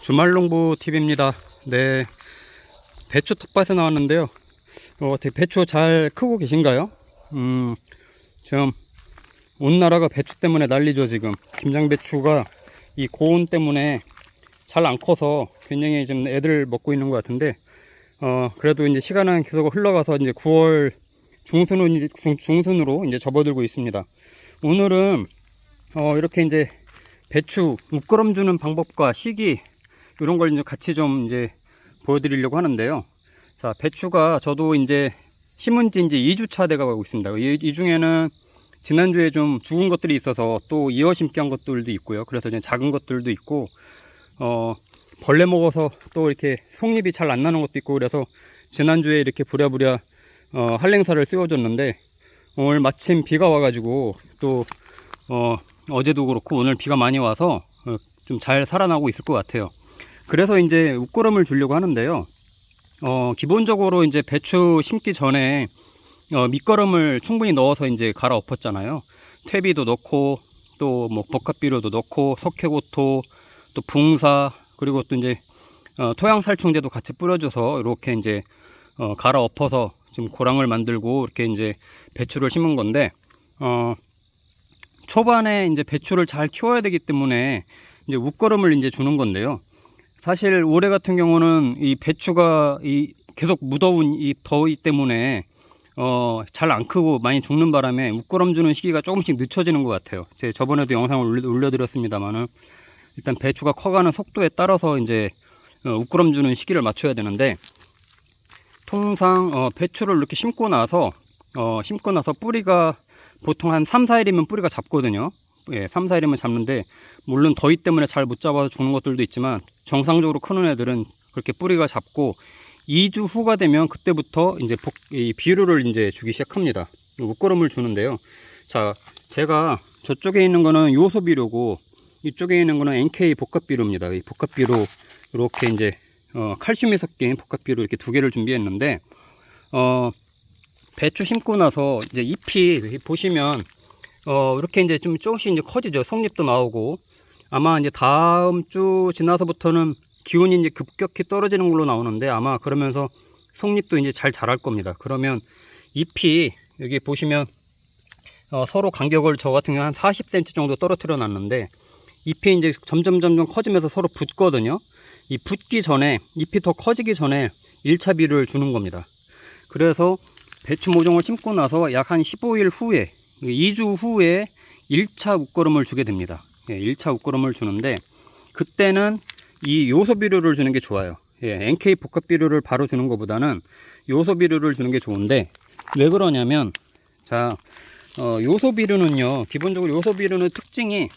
주말농부 TV입니다. 네, 배추 텃밭에 나왔는데요. 어떻게 배추 잘 크고 계신가요? 지금 온 나라가 배추 때문에 난리죠. 지금 김장배추가 이 고온 때문에 잘 안 커서 굉장히 지금 애들 먹고 있는 것 같은데, 그래도 이제 시간은 계속 흘러가서 이제 9월 중순으로 이제 접어들고 있습니다. 오늘은 이렇게 이제 배추 웃거름 주는 방법과 시기, 이런 걸 이제 같이 좀 이제 보여드리려고 하는데요. 자, 배추가 저도 이제 심은 지 이제 2주차 돼가 가고 있습니다. 이 중에는 지난주에 좀 죽은 것들이 있어서 또 이어 심기 한 것들도 있고요. 그래서 이제 작은 것들도 있고, 벌레 먹어서 또 이렇게 속잎이 잘 안 나는 것도 있고, 그래서 지난주에 이렇게 부랴부랴 한랭사를 씌워줬는데, 오늘 마침 비가 와가지고 또 어제도 그렇고 오늘 비가 많이 와서 좀 잘 살아나고 있을 것 같아요. 그래서 이제 웃거름을 주려고 하는데요. 기본적으로 이제 배추 심기 전에 밑거름을 충분히 넣어서 이제 갈아 엎었잖아요. 퇴비도 넣고 또 뭐 복합비료도 넣고 석회고토 또 붕사, 그리고 또 이제 토양살충제도 같이 뿌려줘서 이렇게 이제 갈아 엎어서 지금 고랑을 만들고 이렇게 이제 배추를 심은 건데, 초반에 이제 배추를 잘 키워야 되기 때문에 이제 웃거름을 이제 주는 건데요. 사실 올해 같은 경우는 이 배추가 계속 무더운 이 더위 때문에 잘 안 크고 많이 죽는 바람에 웃거름 주는 시기가 조금씩 늦춰지는 것 같아요. 제가 저번에도 영상을 올려드렸습니다만은, 일단 배추가 커가는 속도에 따라서 이제 웃거름 주는 시기를 맞춰야 되는데, 통상 배추를 이렇게 심고 나서 뿌리가 보통 한 3, 4일이면 뿌리가 잡거든요. 예, 3, 4일이면 잡는데, 물론 더위 때문에 잘 못 잡아서 죽는 것들도 있지만 정상적으로 크는 애들은 그렇게 뿌리가 잡고 2주 후가 되면 그때부터 이제 이 비료를 이제 주기 시작합니다. 웃거름을 주는데요. 자, 제가 저쪽에 있는 거는 요소 비료고 이쪽에 있는 거는 NK 복합 비료입니다. 이 복합 비료 이렇게 이제 칼슘이 섞인 복합 비료 이렇게 두 개를 준비했는데, 배추 심고 나서 이제 잎이 보시면 이렇게 이제 좀 조금씩 이제 커지죠. 속잎도 나오고, 아마 이제 다음 주 지나서부터는 기온이 이제 급격히 떨어지는 걸로 나오는데, 아마 그러면서 속잎도 이제 잘 자랄 겁니다. 그러면 잎이 여기 보시면 서로 간격을 저 같은 경우 한 40cm 정도 떨어뜨려 놨는데, 잎이 이제 점점 커지면서 서로 붙거든요. 이 붙기 전에, 잎이 더 커지기 전에 1차 비료를 주는 겁니다. 그래서 배추 모종을 심고 나서 약 한 15일 후에, 2주 후에 1차 웃거름을 주게 됩니다. 1차 웃거름을 주는데, 그때는 이 요소 비료를 주는 게 좋아요. NK 복합 비료를 바로 주는 것보다는 요소 비료를 주는 게 좋은데, 왜 그러냐면, 자, 요소 비료는요, 기본적으로 요소 비료는 특징이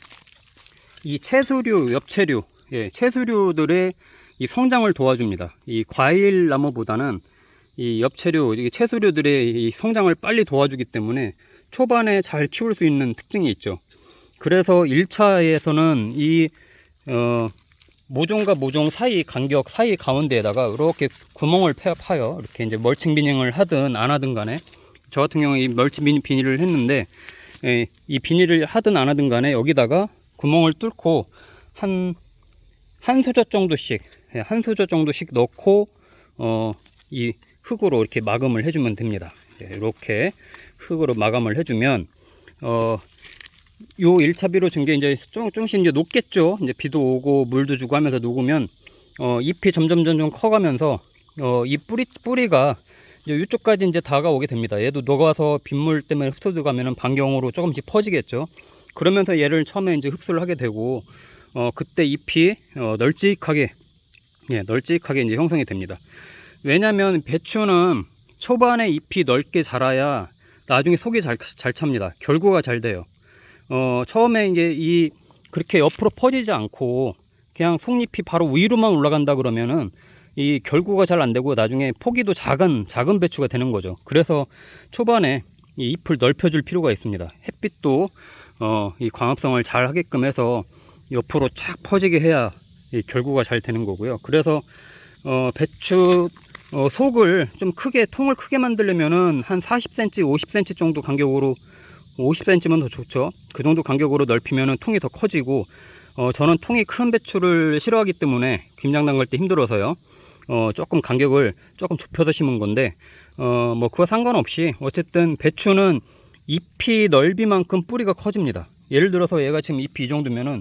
이 채수류, 엽채류, 채수류들의 이 성장을 도와줍니다. 이 과일 나무보다는 이 엽채류, 이 채수류들의 이 성장을 빨리 도와주기 때문에 초반에 잘 키울 수 있는 특징이 있죠. 그래서 1차에서는 이 모종과 모종 사이 간격 사이 가운데에다가 이렇게 구멍을 파요. 이렇게 이제 멀칭 비닐을 하든 안 하든 간에, 저 같은 경우에 이 멀칭 비닐을 했는데, 이 비닐을 하든 안 하든 간에 여기다가 구멍을 뚫고 한 수저 정도씩 넣고 이 흙으로 이렇게 마감을 해주면 됩니다. 이렇게 흙으로 마감을 해주면 요 1차 비료 준 게 이제 조금씩 이제 녹겠죠. 이제 비도 오고 물도 주고 하면서 녹으면 잎이 점점 커가면서 이 뿌리가 이제 이쪽까지 이제 다가오게 됩니다. 얘도 녹아서 빗물 때문에 흡수 가면은 반경으로 조금씩 퍼지겠죠. 그러면서 얘를 처음에 이제 흡수를 하게 되고, 그때 잎이 널찍하게 이제 형성이 됩니다. 왜냐면 배추는 초반에 잎이 넓게 자라야 나중에 속이 잘 찹니다. 결구가 잘 돼요. 처음에 이제 그렇게 옆으로 퍼지지 않고 그냥 속잎이 바로 위로만 올라간다 그러면은 이 결구가 잘 안 되고 나중에 포기도 작은 배추가 되는 거죠. 그래서 초반에 이 잎을 넓혀줄 필요가 있습니다. 햇빛도 이 광합성을 잘 하게끔 해서 옆으로 쫙 퍼지게 해야 이 결구가 잘 되는 거고요. 그래서 배추 속을 좀 크게, 통을 크게 만들려면은 한 40cm, 50cm 정도 간격으로, 50cm면 더 좋죠. 그 정도 간격으로 넓히면은 통이 더 커지고, 저는 통이 큰 배추를 싫어하기 때문에 김장 담글 때 힘들어서요. 조금 간격을 조금 좁혀서 심은 건데, 뭐 그거 상관없이 어쨌든 배추는 잎이 넓이만큼 뿌리가 커집니다. 예를 들어서 얘가 지금 잎이 이 정도면은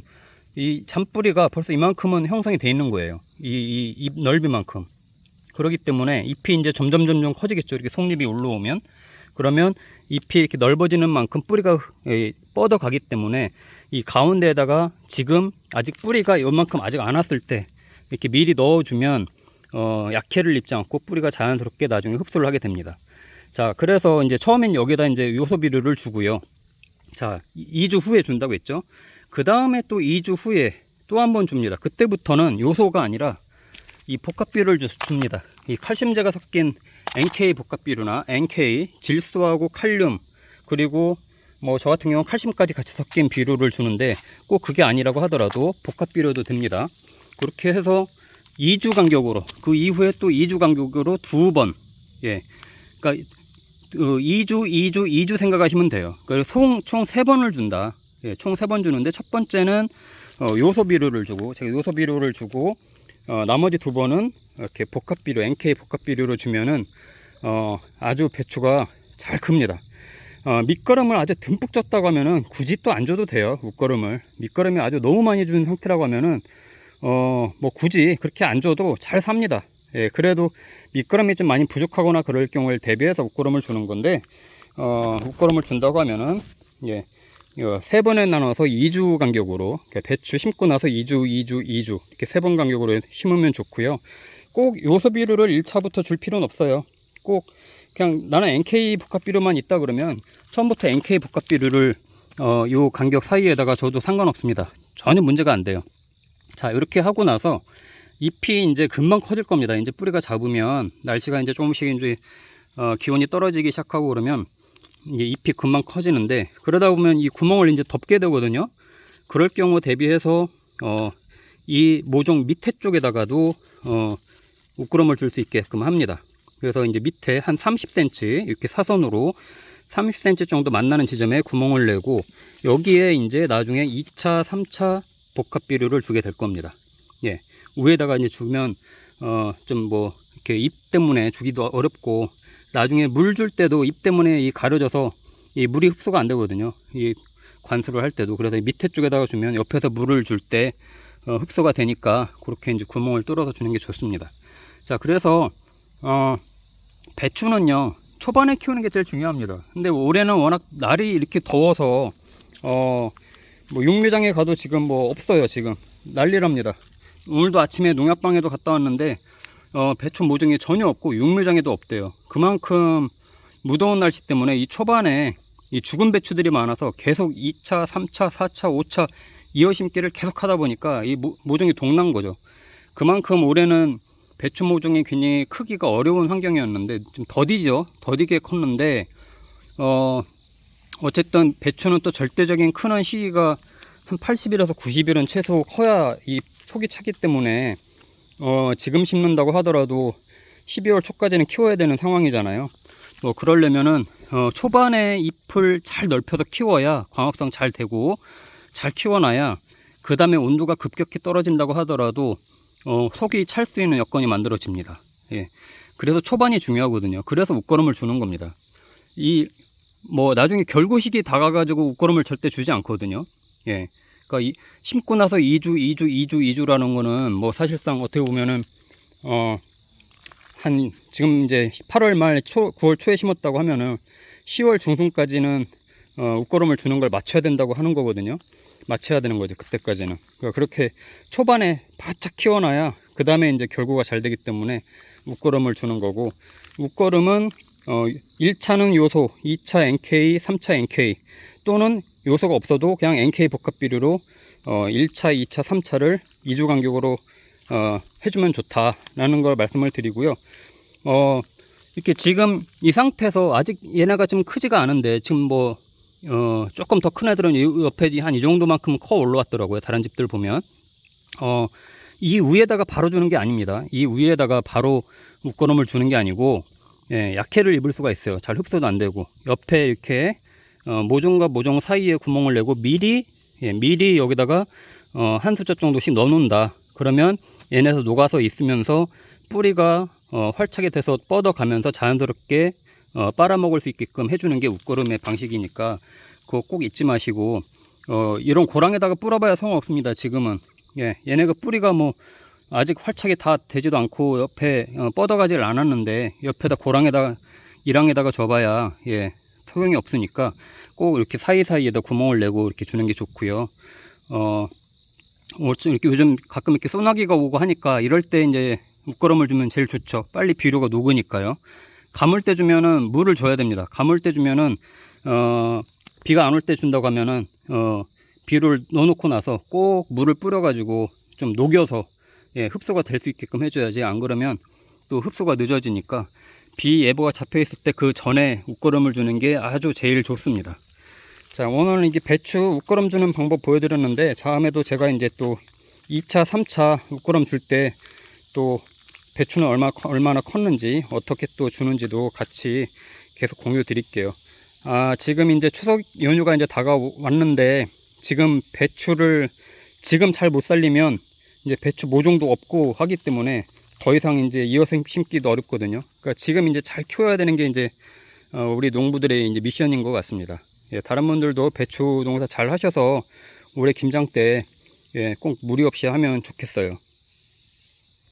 이 잔뿌리가 벌써 이만큼은 형성이 돼 있는 거예요. 이 잎 넓이만큼. 그렇기 때문에 잎이 이제 점점 커지겠죠. 이렇게 속잎이 올라오면. 그러면 잎이 이렇게 넓어지는 만큼 뿌리가 뻗어가기 때문에 이 가운데에다가 지금 아직 뿌리가 이만큼 아직 안 왔을 때 이렇게 미리 넣어주면 약해를 입지 않고 뿌리가 자연스럽게 나중에 흡수를 하게 됩니다. 자, 그래서 이제 처음엔 여기다 이제 요소 비료를 주고요. 자, 2주 후에 준다고 했죠. 그 다음에 또 2주 후에 또 한 번 줍니다. 그때부터는 요소가 아니라 이 복합비료를 줍니다. 이 칼슘제가 섞인 NK 복합비료나 NK, 질소하고 칼륨, 그리고 뭐 저 같은 경우는 칼슘까지 같이 섞인 비료를 주는데 꼭 그게 아니라고 하더라도 복합비료도 됩니다. 그렇게 해서 2주 간격으로, 그 이후에 또 2주 간격으로 두 번, 예, 그러니까 2주 생각하시면 돼요. 그래서 총 3번을 준다. 예, 총 3번 주는데 첫 번째는 요소 비료를 주고, 제가 요소 비료를 주고, 나머지 2번은 이렇게 복합비료, NK 복합비료를 주면은 아주 배추가 잘 큽니다. 밑거름을 아주 듬뿍 쪘다고 하면은 굳이 또 안 줘도 돼요. 밑거름을. 밑거름이 아주 너무 많이 준 상태라고 하면은 뭐 굳이 그렇게 안 줘도 잘 삽니다. 예, 그래도 밑거름이 좀 많이 부족하거나 그럴 경우를 대비해서 웃거름을 주는 건데, 웃거름을 준다고 하면은, 예, 3번에 나눠서 2주 간격으로, 배추 심고 나서 2주, 이렇게 3번 간격으로 심으면 좋고요. 꼭 요소 비료를 1차부터 줄 필요는 없어요. 꼭 그냥 나는 NK 복합비료만 있다 그러면 처음부터 NK 복합비료를 요 간격 사이에다가 줘도 상관없습니다. 전혀 문제가 안 돼요. 자, 이렇게 하고 나서 잎이 이제 금방 커질 겁니다. 이제 뿌리가 잡으면 날씨가 이제 조금씩 이제 기온이 떨어지기 시작하고 그러면 이제 잎이 금방 커지는데, 그러다 보면 이 구멍을 이제 덮게 되거든요. 그럴 경우 대비해서 이 모종 밑에 쪽에다가도 웃구름을 줄 수 있게끔 합니다. 그래서 이제 밑에 한 30cm 이렇게 사선으로 30cm 정도 만나는 지점에 구멍을 내고, 여기에 이제 나중에 2차, 3차 복합비료를 주게 될 겁니다. 예, 위에다가 이제 주면 좀 뭐 이렇게 잎 때문에 주기도 어렵고, 나중에 물 줄 때도 잎 때문에 이 가려져서 이 물이 흡수가 안 되거든요. 이 관수를 할 때도. 그래서 밑에 쪽에다가 주면 옆에서 물을 줄 때 흡수가 되니까 그렇게 이제 구멍을 뚫어서 주는 게 좋습니다. 자, 그래서 배추는요 초반에 키우는 게 제일 중요합니다. 근데 올해는 워낙 날이 이렇게 더워서 뭐 육묘장에 가도 지금 뭐 없어요. 지금 난리랍니다. 오늘도 아침에 농약방에도 갔다 왔는데 배추 모종이 전혀 없고 육묘장에도 없대요. 그만큼 무더운 날씨 때문에 이 초반에 이 죽은 배추들이 많아서 계속 2차, 3차, 4차, 5차 이어심기를 계속 하다 보니까 이 모종이 동난 거죠. 그만큼 올해는 배추 모종이 굉장히 크기가 어려운 환경이었는데 좀 더디게 컸는데, 어쨌든 배추는 또 절대적인 크는 시기가 한 80일에서 90일은 최소 커야 이 속이 차기 때문에 지금 심는다고 하더라도 12월 초까지는 키워야 되는 상황이잖아요. 뭐 그러려면은 초반에 잎을 잘 넓혀서 키워야 광합성 잘 되고, 잘 키워놔야 그 다음에 온도가 급격히 떨어진다고 하더라도 속이 찰 수 있는 여건이 만들어집니다. 예. 그래서 초반이 중요하거든요. 그래서 웃거름을 주는 겁니다. 뭐 나중에 결구식이 다가가지고 웃거름을 절대 주지 않거든요. 예. 그러니까 심고 나서 2주라는 거는 뭐 사실상 어떻게 보면은 지금 이제 8월 말 9월 초에 심었다고 하면은 10월 중순까지는 웃거름을 주는 걸 맞춰야 된다고 하는 거거든요. 맞춰야 되는 거죠, 그때까지는. 그러니까 그렇게 초반에 바짝 키워놔야 그 다음에 이제 결구가 잘 되기 때문에 웃거름을 주는 거고, 웃거름은 1차는 요소, 2차 NK, 3차 NK, 또는 요소가 없어도 그냥 NK 복합비료로 1차, 2차, 3차를 2주 간격으로 해주면 좋다라는 걸 말씀을 드리고요. 이렇게 지금 이 상태에서 아직 얘네가 좀 크지가 않은데, 지금 뭐 조금 더 큰 애들은 옆에 한 이 정도만큼 커 올라왔더라고요. 다른 집들 보면. 이 위에다가 바로 주는 게 아닙니다. 이 위에다가 바로 웃거름을 주는 게 아니고, 예, 약해를 입을 수가 있어요. 잘 흡수도 안 되고, 옆에 이렇게 모종과 모종 사이에 구멍을 내고 미리 여기다가 한 수저 정도씩 넣어 놓는다. 그러면 얘네서 녹아서 있으면서 뿌리가 활착이 돼서 뻗어가면서 자연스럽게 빨아먹을 수 있게끔 해주는 게 웃거름의 방식이니까 그거 꼭 잊지 마시고, 이런 고랑에다가 뿌려봐야 소용없습니다. 지금은. 예, 얘네가 뿌리가 뭐 아직 활착이 다 되지도 않고 옆에 뻗어가질 않았는데 옆에다 고랑에다가 이랑에다가 줘봐야 예, 소용이 없으니까 꼭 이렇게 사이사이에다 구멍을 내고 이렇게 주는 게 좋고요. 이렇게 요즘 가끔 이렇게 소나기가 오고 하니까 이럴 때 이제 웃거름을 주면 제일 좋죠. 빨리 비료가 녹으니까요. 가물 때 주면은 물을 줘야 됩니다. 가물 때 주면은 비가 안 올 때 준다고 하면은 비료를 넣어놓고 나서 꼭 물을 뿌려가지고 좀 녹여서 예, 흡수가 될 수 있게끔 해줘야지. 안 그러면 또 흡수가 늦어지니까 비 예보가 잡혀 있을 때 그 전에 웃거름을 주는 게 아주 제일 좋습니다. 자, 오늘은 이게 배추 웃거름 주는 방법 보여드렸는데, 다음에도 제가 이제 또 2차, 3차 웃거름 줄 때 또 배추는 얼마나 컸는지, 어떻게 또 주는지도 같이 계속 공유 드릴게요. 지금 이제 추석 연휴가 이제 다가왔는데, 지금 배추를 지금 잘 못 살리면 이제 배추 모종도 없고 하기 때문에 더 이상 이제 이어서 심기도 어렵거든요. 그러니까 지금 이제 잘 키워야 되는 게 이제 우리 농부들의 이제 미션인 것 같습니다. 예, 다른 분들도 배추 농사 잘 하셔서 올해 김장 때 예, 꼭 무리 없이 하면 좋겠어요.